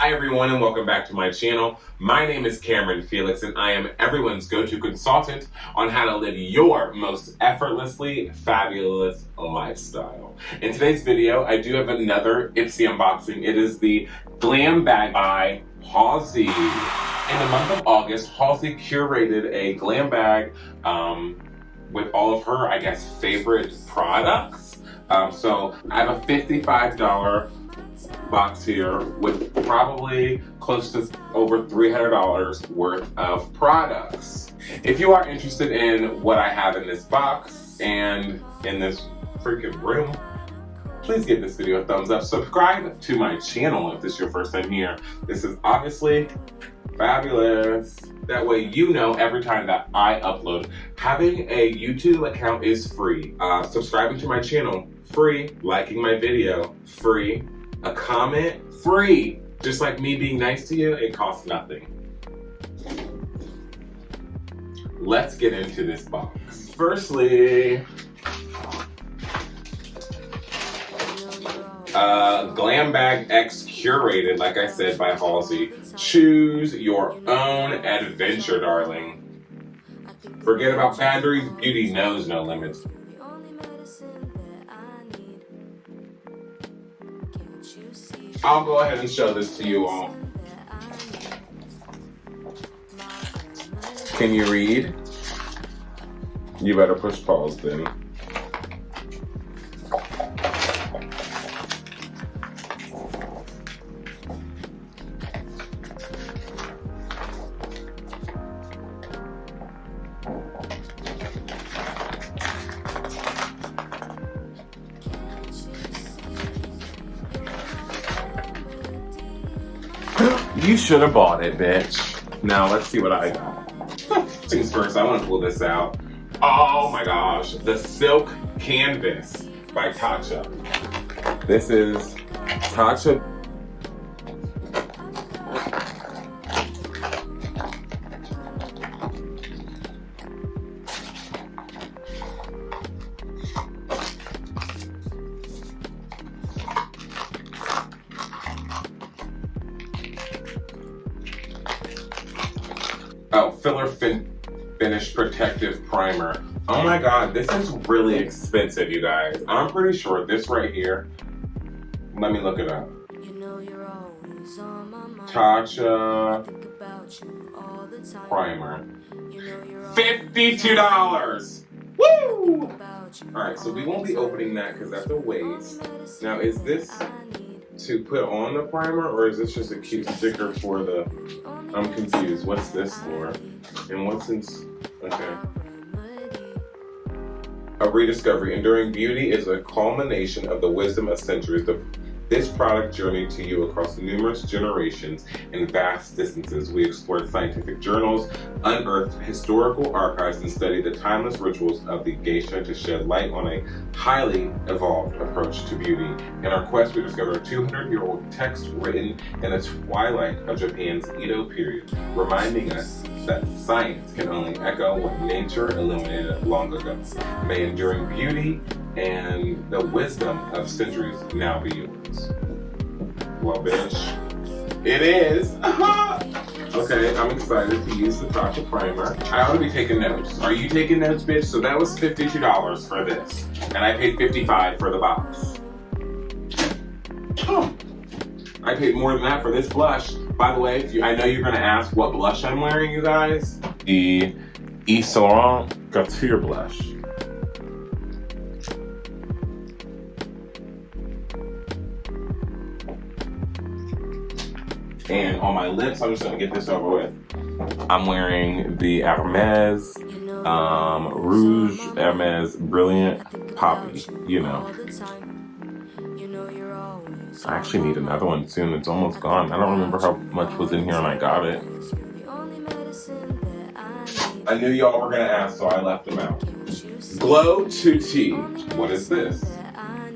Hi everyone and welcome back to my channel. My name is Cameron Felix and I am everyone's go-to consultant on how to live your most effortlessly fabulous lifestyle. In today's video, I do have another Ipsy unboxing. It is the Glam Bag by Halsey. In the month of August, Halsey curated a glam bag with all of her, I guess, favorite products. So I have a $55 box here with probably close to over $300 worth of products. If you are interested in what I have in this box and in this freaking room, please give this video a thumbs up. Subscribe to my channel if this is your first time here. This is obviously fabulous. That way you know every time that I upload. Having a YouTube account is free. Subscribing to my channel, free. Liking my video, free. A comment, free. Just like me being nice to you, it costs nothing. Let's get into this box. Firstly, Glam Bag X Curated, like I said, by Halsey. Choose your own adventure, darling. Forget about boundaries, beauty knows no limits. I'll go ahead and show this to you all. Can you read? You better push pause then. You should have bought it, bitch. Now let's see what I got. Things first, I want to pull this out. Oh my gosh, the Silk Canvas by Tatcha. This is Tatcha. Oh, Filler Finish Protective Primer. Oh my god, this is really expensive, you guys. I'm pretty sure this right here, let me look it up. Tatcha Primer. $52! Woo! Alright, so we won't be opening that because that's a waste. Now, is this to put on the primer or is this just a cute sticker for the... I'm confused. What's this for? And what's in... Okay. A rediscovery. Enduring beauty is a culmination of the wisdom of centuries. This product journeyed to you across numerous generations and vast distances. We explored scientific journals, unearthed historical archives, and studied the timeless rituals of the geisha to shed light on a highly evolved approach to beauty. In our quest, we discovered a 200-year-old text written in the twilight of Japan's Edo period, reminding us that science can only echo what nature illuminated long ago. May enduring beauty and the wisdom of centuries now be yours. Well, bitch, it is. Okay, I'm excited to use the Tatcha primer. I ought to be taking notes. Are you taking notes, bitch? So that was $52 for this, and I paid $55 for the box. I paid more than that for this blush. By the way, I know you're gonna ask what blush I'm wearing, you guys. The Ipsy Couture blush. And on my lips, I'm just gonna get this over with. I'm wearing the Hermes Rouge Hermes Brilliant Poppy, you know. I actually need another one soon. It's almost gone. I don't remember how much was in here when I got it. I knew y'all were gonna ask, so I left them out. Glow 2T. What is this?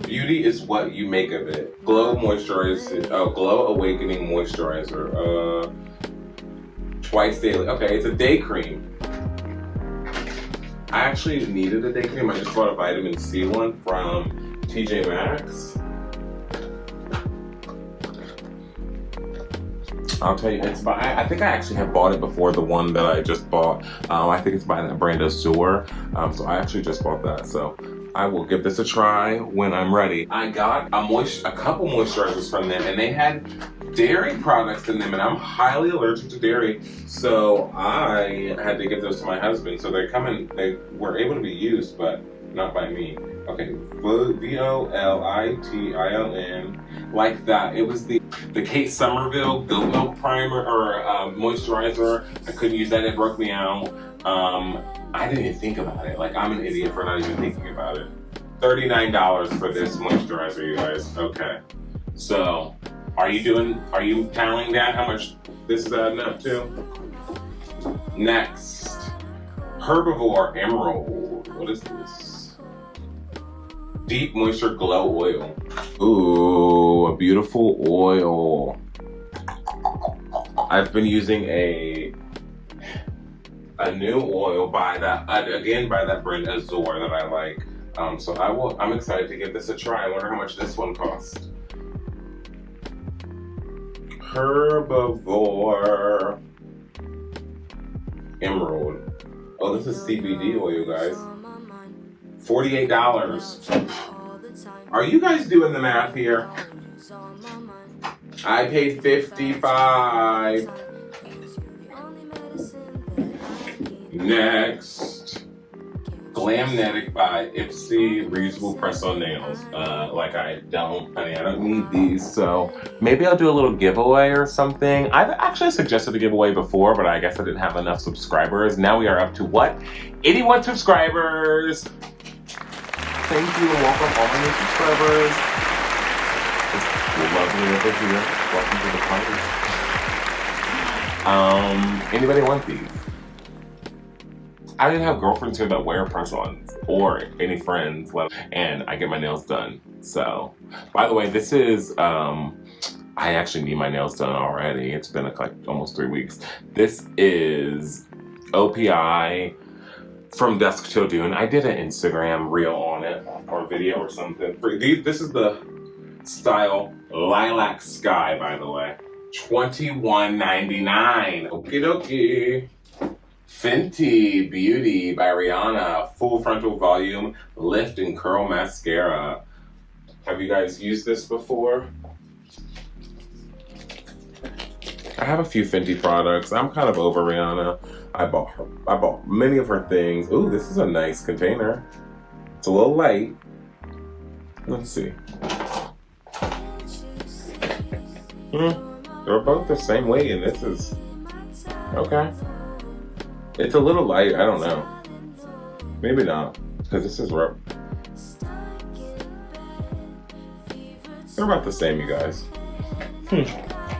Beauty is what you make of it. Glow moisturizer. Oh, Glow Awakening Moisturizer. Twice daily. Okay, it's a day cream. I actually needed a day cream. I just bought a vitamin C one from TJ Maxx. I'll tell you, it's by, I think I actually have bought it before, the one that I just bought. I think it's by that brand Azure. So I actually just bought that. So I will give this a try when I'm ready. I got a couple moisturizers from them, and they had dairy products in them, and I'm highly allergic to dairy. So I had to give those to my husband. So they were able to be used, but not by me. Okay, Volitillin, like that. It was the Kate Somerville Goat Milk Primer or moisturizer. I couldn't use that, it broke me out. I didn't even think about it. Like, I'm an idiot for not even thinking about it. $39 for this moisturizer, you guys. Okay. So, are you tallying down how much this is adding up to? Next, Herbivore Emerald. What is this? Deep Moisture Glow Oil. Ooh, a beautiful oil. I've been using a new oil by that brand Azure that I like. So I'm excited to give this a try. I wonder how much this one costs. Herbivore Emerald. Oh, this is CBD oil, guys. $48. Are you guys doing the math here? I paid $55. Next, Glamnetic by Ipsy Reusable Press-On Nails. Like I don't need these, so maybe I'll do a little giveaway or something. I've actually suggested a giveaway before, but I guess I didn't have enough subscribers. Now we are up to what? 81 subscribers. Thank you and welcome all my new subscribers. It's lovely over here. Welcome to the party. Anybody want these? I didn't have girlfriends here that wear press-ons or any friends, and I get my nails done. So, by the way, this is, I actually need my nails done already. It's been like almost 3 weeks. This is OPI from Dusk Till Dawn. I did an Instagram reel on it, or video or something. This is the style Lilac Sky, by the way. $21.99. Okie dokie. Fenty Beauty by Rihanna Full Frontal Volume Lift and Curl Mascara. Have you guys used this before? I have a few Fenty products. I'm kind of over Rihanna. I bought many of her things. Ooh, this is a nice container. It's a little light. Let's see. They're both the same weight, and this is okay. It's a little light. I don't know. Maybe not, because this is rough. They're about the same, you guys.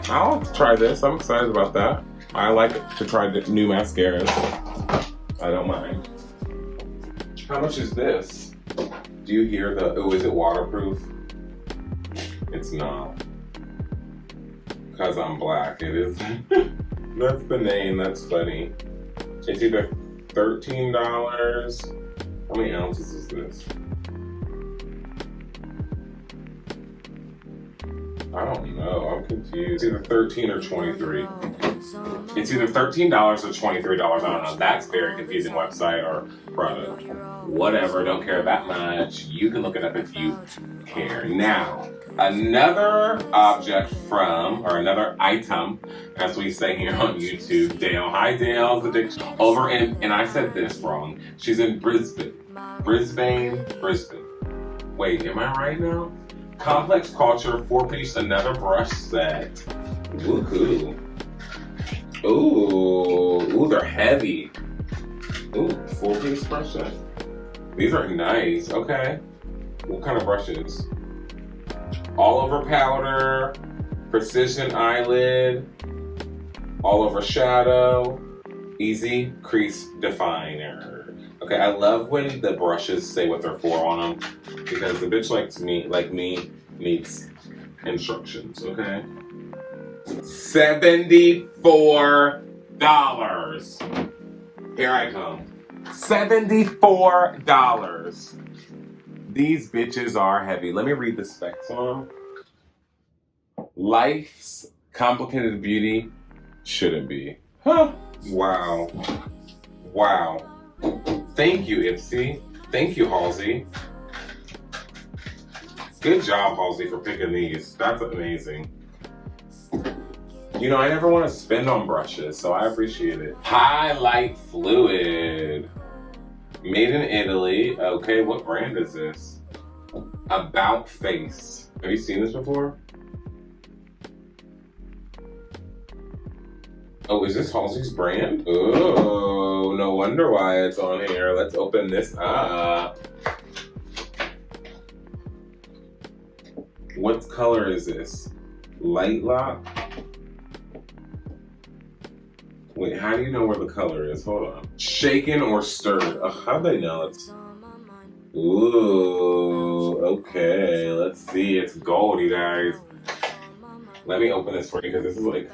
I'll have to try this. I'm excited about that. I like to try the new mascaras. I don't mind. How much is this? Do you hear is it waterproof? It's not. Because I'm black, it is. That's the name, that's funny. It's either $13. How many ounces is this? I don't know. I'm confused. It's either 13 or 23. It's either $13 or $23. I don't know. That's a very confusing website or product. Whatever. Don't care that much. You can look it up if you care. Now, another another item, as we say here on YouTube, Dale. Hi, Dale's Addiction. And I said this wrong. She's in Brisbane. Brisbane. Wait, am I right now? Complex Culture 4-piece, another brush set. Woohoo. Ooh, they're heavy. Ooh, 4-piece brush set. These are nice. Okay. What kind of brushes? All over powder, precision eyelid, all over shadow, easy crease definer. Okay, I love when the brushes say what they're for on them, because the bitch like me needs instructions, okay? $74. Here I come. $74. These bitches are heavy. Let me read the specs on them. Complicated beauty shouldn't be. Huh. Wow. Wow. Thank you, Ipsy. Thank you, Halsey. Good job, Halsey, for picking these. That's amazing. You know, I never want to spend on brushes, so I appreciate it. Highlight fluid. Made in Italy. Okay, what brand is this? About Face. Have you seen this before? Oh, is this Halsey's brand? Oh, no wonder why it's on here. Let's open this up. What color is this? Light lock? Wait, how do you know where the color is? Hold on. Shaken or stirred? How'd they know it's... Ooh, okay. Let's see. It's gold, you guys. Let me open this for you because this is like...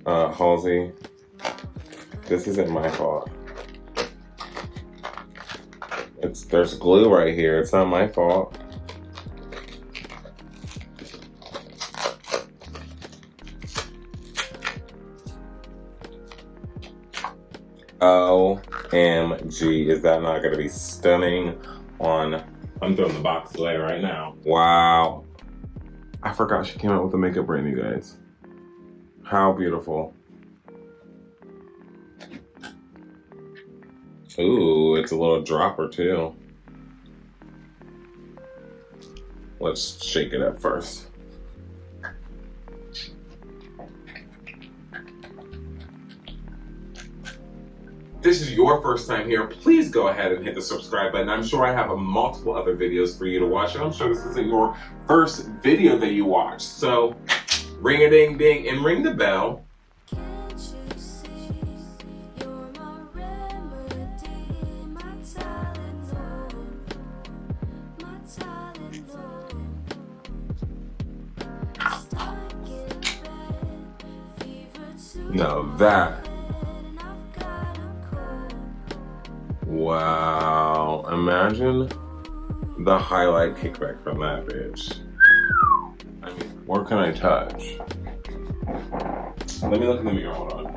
Halsey, this isn't my fault. There's glue right here. It's not my fault. OMG, is that not gonna be stunning on... I'm throwing the box away right now. Wow. I forgot she came out with a makeup brand, you guys. How beautiful. Ooh, it's a little dropper too. Let's shake it up first. This is your first time here, please go ahead and hit the subscribe button. I'm sure I have multiple other videos for you to watch, and I'm sure this isn't your first video that you watch. So, ring-a-ding-ding and ring the bell. Now that, wow, imagine the highlight kickback from that bitch. I mean, where can I touch? Let me look in the mirror, hold on.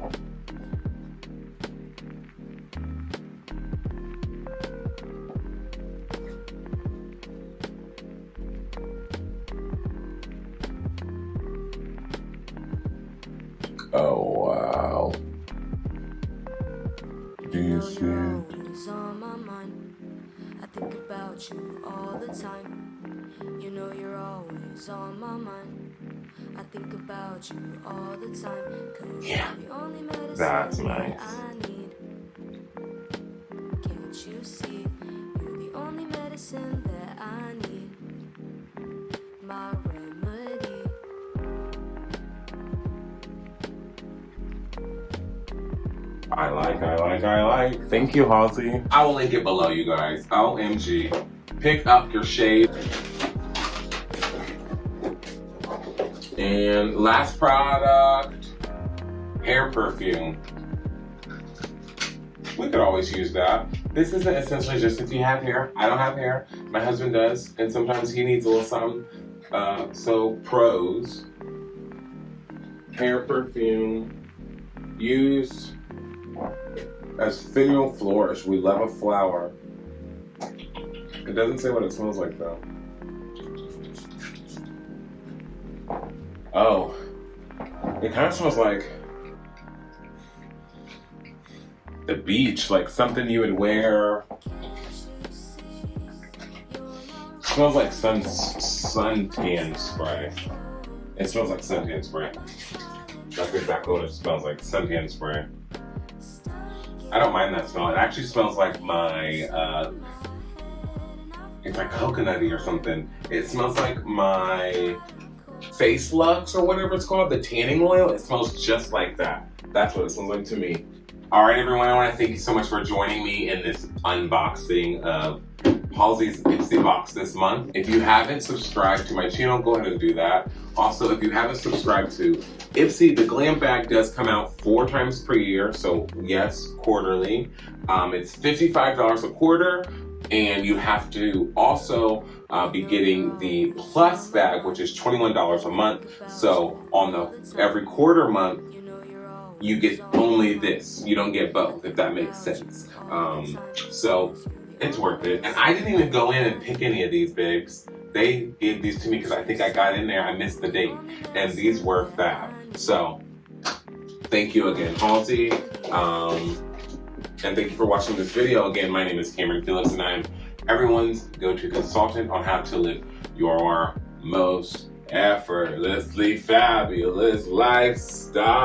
Oh, wow. Do you see it? I think about you all the time. You know you're always on my mind. I think about you all the time. Yeah, that's nice. Can't you see? You're the only medicine that I need. My remedy. I like. Thank you, Halsey. I will link it below, you guys. OMG. Pick up your shade. And last product, hair perfume. We could always use that. This isn't essentially just if you have hair. I don't have hair. My husband does, and sometimes he needs a little something. So pros, hair perfume, used as finial flourish. We love a flower. It doesn't say what it smells like though. Oh, it kind of smells like the beach, like something you would wear. It smells like suntan spray. It smells like suntan spray. That's exactly what it smells like, suntan spray. I don't mind that smell. It actually smells like my, it's like coconutty or something. It smells like my Face Lux or whatever it's called, the tanning oil. It smells just like that. That's what it smells like to me. All right, everyone, I want to thank you so much for joining me in this unboxing of Halsey's Ipsy box this month. If you haven't subscribed to my channel, go ahead and do that. Also, if you haven't subscribed to Ipsy, the Glam bag does come out 4 times per year, so yes, quarterly. It's $55 a quarter, and you have to also be getting the Plus bag, which is $21 a month. So on every quarter month, you get only this. You don't get both, if that makes sense. So it's worth it. And I didn't even go in and pick any of these babes. They gave these to me because I think I got in there, I missed the date. And these were fab. So thank you again, Halsey. And thank you for watching this video. Again, my name is Cameron Felix, and I am everyone's go-to consultant on how to live your most effortlessly fabulous lifestyle.